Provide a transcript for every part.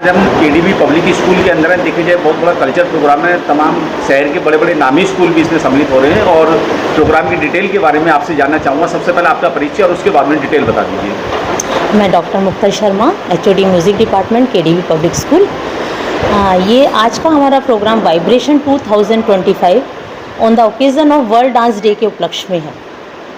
हम KDB public school के अंदर है, देखा जाए बहुत बड़ा कल्चर प्रोग्राम है। तमाम शहर के बड़े बड़े नामी स्कूल भी इसमें सम्मिलित हो रहे हैं और प्रोग्राम की डिटेल के बारे में आपसे जानना चाहूँगा। सबसे पहले आपका परिचय और उसके बाद में डिटेल बता दीजिए। मैं doctor Mukta Sharma, HOD music department, KDB public school. ये आज का हमारा programme vibration 2025 on the occasion of world dance day के उपलक्ष्य में है।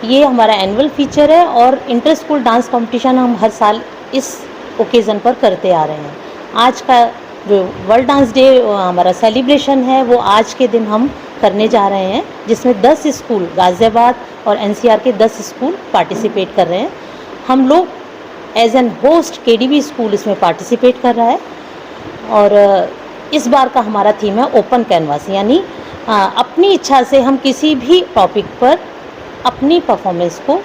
ये हमारा एनुअल फीचर है और इंटर स्कूल डांस कंपटीशन हम हर साल इस ओकेज़न पर करते आ रहे हैं। आज का जो वर्ल्ड डांस डे हमारा सेलिब्रेशन है वो आज के दिन हम करने जा रहे हैं, जिसमें 10 स्कूल गाज़ियाबाद और एनसीआर के 10 स्कूल पार्टिसिपेट कर रहे हैं। हम लोग as an host KDB school इसमें पार्टिसिपेट कर रहा है और इस बार का हमारा थीम है ओपन कैनवास, यानी अपनी इच्छा से हम किसी भी टॉपिक पर अपनी परफॉर्मेंस को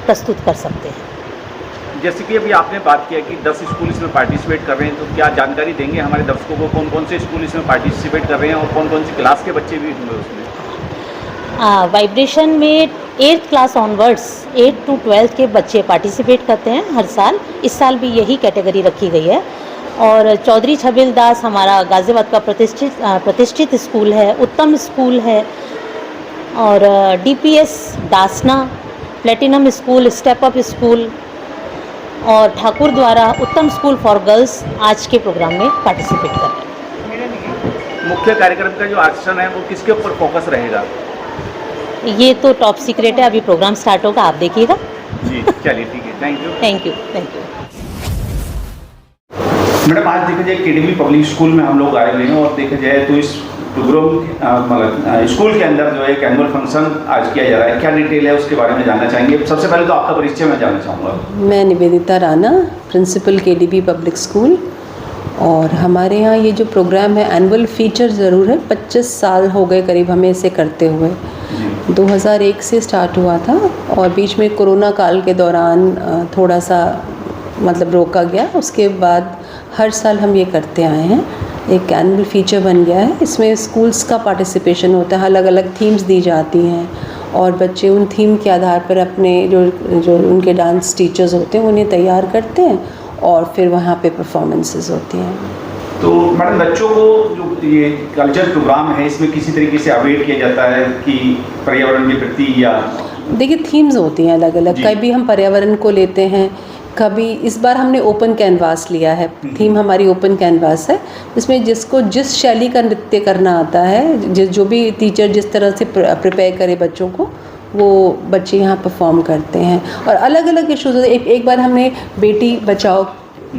प्रस्तुत कर सकते हैं। जैसे कि अभी आपने बात किया कि 10 स्कूल इसमें पार्टिसिपेट कर रहे हैं, तो क्या जानकारी देंगे हमारे दर्शकों को कौन कौन से स्कूल इसमें पार्टिसिपेट कर रहे हैं और कौन कौन सी क्लास के बच्चे भी होंगे उसमें? वाइब्रेशन में 8th क्लास ऑनवर्ड्स 8 to 12 के बच्चे पार्टिसिपेट करते हैं हर साल। इस साल भी यही कैटेगरी रखी गई है और चौधरी छबिल दास हमारा गाज़ियाबाद का प्रतिष्ठित स्कूल है, उत्तम स्कूल है और DPS Dasna, platinum school, step up school और ठाकुर द्वारा उत्तम स्कूल फॉर गर्ल्स आज के प्रोग्राम में पार्टिसिपेट कर रहे हैं। मुख्य कार्यक्रम का जो आकर्षण है वो किसके ऊपर फोकस रहेगा? ये तो टॉप सीक्रेट है, अभी प्रोग्राम स्टार्ट होगा, आप देखिएगा। जी चलिए, ठीक है, thank you. Thank you, thank you. Madam, आज देखा जाए केडीबी पब्लिक स्कूल में हम लोग आए हुए हैं और देखा जाए तो इस प्रोग्राम मतलब स्कूल के अंदर जो है एक एनुअल फंक्शन आज किया जा रहा है। क्या डिटेल है उसके बारे में जानना चाहेंगे। सबसे पहले तो आपका परिचय मैं जानना चाहूँगा। मैं Nivedita Rana, principal KDB public school. और हमारे यहाँ ये जो प्रोग्राम है एनुअल फीचर ज़रूर है, 25 साल हो गए करीब हमें इसे करते हुए। 2001 से स्टार्ट हुआ था और बीच में कोरोना काल के दौरान थोड़ा सा मतलब रोका गया। उसके बाद हर साल हम ये करते आए हैं। एक एनुअल फीचर बन गया है। इसमें स्कूल्स का पार्टिसिपेशन होता है, अलग अलग थीम्स दी जाती हैं और बच्चे उन थीम के आधार पर अपने जो उनके डांस टीचर्स होते हैं उन्हें तैयार करते हैं और फिर वहाँ पे परफॉर्मेंसेस होती हैं। तो मैडम, बच्चों को जो ये कल्चर प्रोग्राम है इसमें किसी तरीके से अवेयर किया जाता है कि पर्यावरण के प्रति, या देखिए थीम्स होती हैं अलग अलग। कभी हम पर्यावरण को लेते हैं, कभी इस बार हमने ओपन कैनवास लिया है। थीम हमारी ओपन कैनवास है, जिसमें जिसको जिस शैली का नृत्य करना आता है, जो भी टीचर जिस तरह से प्रिपेयर करे बच्चों को, वो बच्चे यहाँ परफॉर्म करते हैं। और अलग अलग इशूज़ होते हैं। एक बार हमने बेटी बचाओ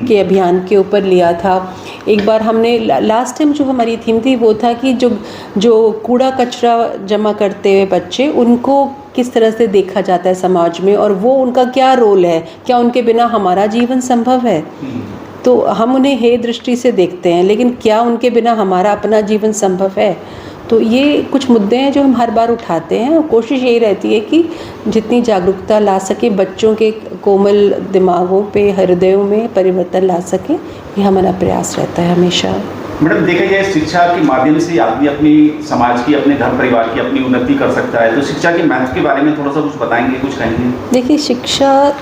के अभियान के ऊपर लिया था। एक बार हमने लास्ट टाइम जो हमारी थीम थी वो था कि जो कूड़ा कचरा जमा करते हुए बच्चे, उनको किस तरह से देखा जाता है समाज में और वो उनका क्या रोल है, क्या उनके बिना हमारा जीवन संभव है। तो हम उन्हें हे दृष्टि से देखते हैं, लेकिन क्या उनके बिना हमारा अपना जीवन संभव है। तो ये कुछ मुद्दे हैं जो हम हर बार उठाते हैं और कोशिश यही रहती है कि जितनी जागरूकता ला सके, बच्चों के कोमल दिमागों पे, हृदयों में परिवर्तन ला सके, ये हमारा प्रयास रहता है हमेशा। मैडम, देखा जाए शिक्षा के माध्यम से आदमी अपनी समाज की, अपने घर परिवार की अपनी उन्नति कर सकता है, तो शिक्षा के महत्व के बारे में थोड़ा सा कुछ बताएंगे, कुछ कहेंगे? देखिए, शिक्षा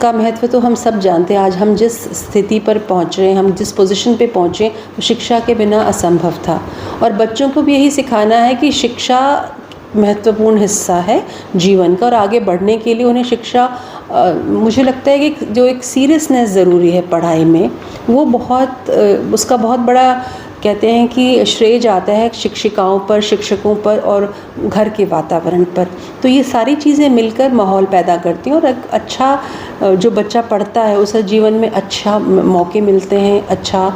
का महत्व तो हम सब जानते हैं। आज हम जिस स्थिति पर पहुंच रहे हैं, हम जिस पोजीशन पे पहुंचे, तो शिक्षा के बिना असंभव था। और बच्चों को भी यही सिखाना है कि शिक्षा महत्वपूर्ण हिस्सा है जीवन का और आगे बढ़ने के लिए उन्हें शिक्षा, मुझे लगता है कि जो एक सीरियसनेस ज़रूरी है पढ़ाई में, वो बहुत उसका बहुत बड़ा कहते हैं कि श्रेय जाता है शिक्षिकाओं पर, शिक्षकों पर और घर के वातावरण पर। तो ये सारी चीज़ें मिलकर माहौल पैदा करती हैं और एक अच्छा जो बच्चा पढ़ता है उसे जीवन में अच्छा मौके मिलते हैं, अच्छा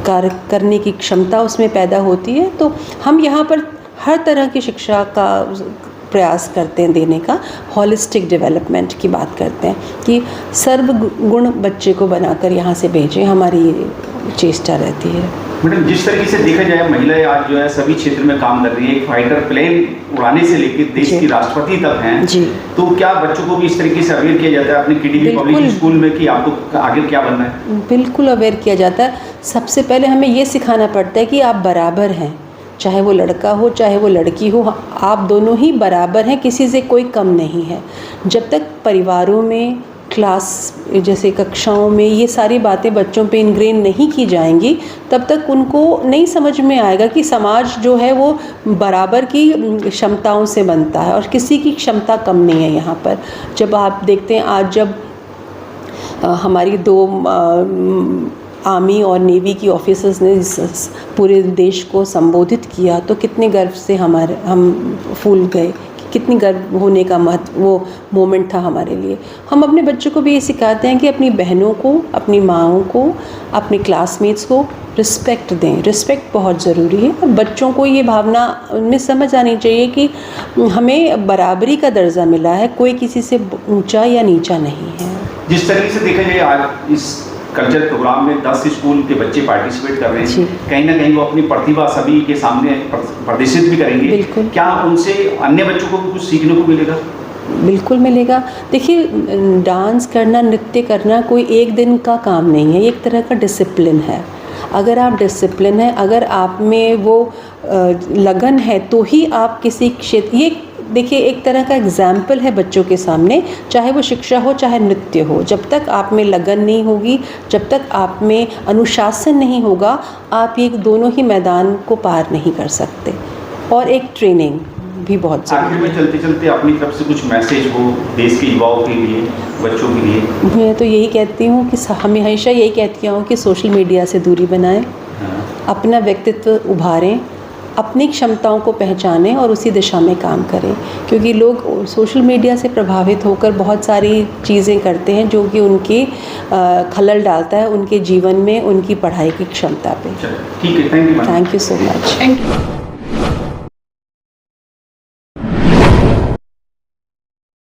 कार्य करने की क्षमता उसमें पैदा होती है। तो हम यहाँ पर हर तरह की शिक्षा का प्रयास करते हैं देने का। हॉलिस्टिक डेवलपमेंट की बात करते हैं कि सर्वगुण बच्चे को बनाकर यहाँ से भेजें, हमारी ये चेष्टा रहती है। मैडम, जिस तरीके से देखा जाए महिलाएं आज जो है सभी क्षेत्र में काम कर रही है, एक फाइटर प्लेन उड़ाने से लेकर देश की राष्ट्रपति तक हैं जी, तो क्या बच्चों को भी इस तरीके से अवेयर किया जाता है अपने केडीबी पब्लिक स्कूल में कि आपको आगे क्या बनना है? बिल्कुल अवेयर किया जाता है। सबसे पहले हमें ये सिखाना पड़ता है कि आप बराबर हैं, चाहे वो लड़का हो चाहे वो लड़की हो, आप दोनों ही बराबर हैं, किसी से कोई कम नहीं है। जब तक परिवारों में क्लास जैसे कक्षाओं में ये सारी बातें बच्चों पे इनग्रेन नहीं की जाएंगी, तब तक उनको नहीं समझ में आएगा कि समाज जो है वो बराबर की क्षमताओं से बनता है और किसी की क्षमता कम नहीं है यहाँ पर। जब आप देखते हैं आज जब हमारी 2 आर्मी और नेवी की ऑफिसर्स ने पूरे देश को संबोधित किया तो कितने गर्व से हम फूल गए, कितनी गर्व होने का वो मोमेंट था हमारे लिए। हम अपने बच्चों को भी ये सिखाते हैं कि अपनी बहनों को, अपनी माँओं को, अपने क्लासमेट्स को रिस्पेक्ट दें। रिस्पेक्ट बहुत ज़रूरी है और बच्चों को ये भावना उनमें समझ आनी चाहिए कि हमें बराबरी का दर्जा मिला है, कोई किसी से ऊंचा या नीचा नहीं है। जिस तरीके से देखा जाए आज इस कल्चर प्रोग्राम में 10 स्कूल के बच्चे पार्टिसिपेट कर रहे हैं, कहीं ना कहीं वो अपनी प्रतिभा सभी के सामने प्रदर्शित भी करेंगे। क्या उनसे अन्य बच्चों को भी कुछ सीखने को मिलेगा? बिल्कुल मिलेगा। देखिए, डांस करना, नृत्य करना कोई एक दिन का काम नहीं है, एक तरह का डिसिप्लिन है। अगर आप डिसिप्लिन है, अगर आप में वो लगन है तो ही आप किसी क्षेत्र, ये देखिए एक तरह का एग्जाम्पल है बच्चों के सामने, चाहे वो शिक्षा हो चाहे नृत्य हो। जब तक आप में लगन नहीं होगी, जब तक आप में अनुशासन नहीं होगा, आप ये दोनों ही मैदान को पार नहीं कर सकते। और एक ट्रेनिंग भी बहुत ज़रूरी है। आखिर में चलते चलते अपनी तरफ से कुछ मैसेज हो देश के युवाओं के लिए, बच्चों के लिए? मैं तो यही कहती हूँ कि हमेशा यही कहती हूँ कि सोशल मीडिया से दूरी बनाएं, अपना व्यक्तित्व उभारें, अपनी क्षमताओं को पहचानें और उसी दिशा में काम करें। क्योंकि लोग सोशल मीडिया से प्रभावित होकर बहुत सारी चीज़ें करते हैं जो कि उनकी खलल डालता है उनके जीवन में, उनकी पढ़ाई की क्षमता पे। ठीक है, thank you. Thank you so much. Thank you.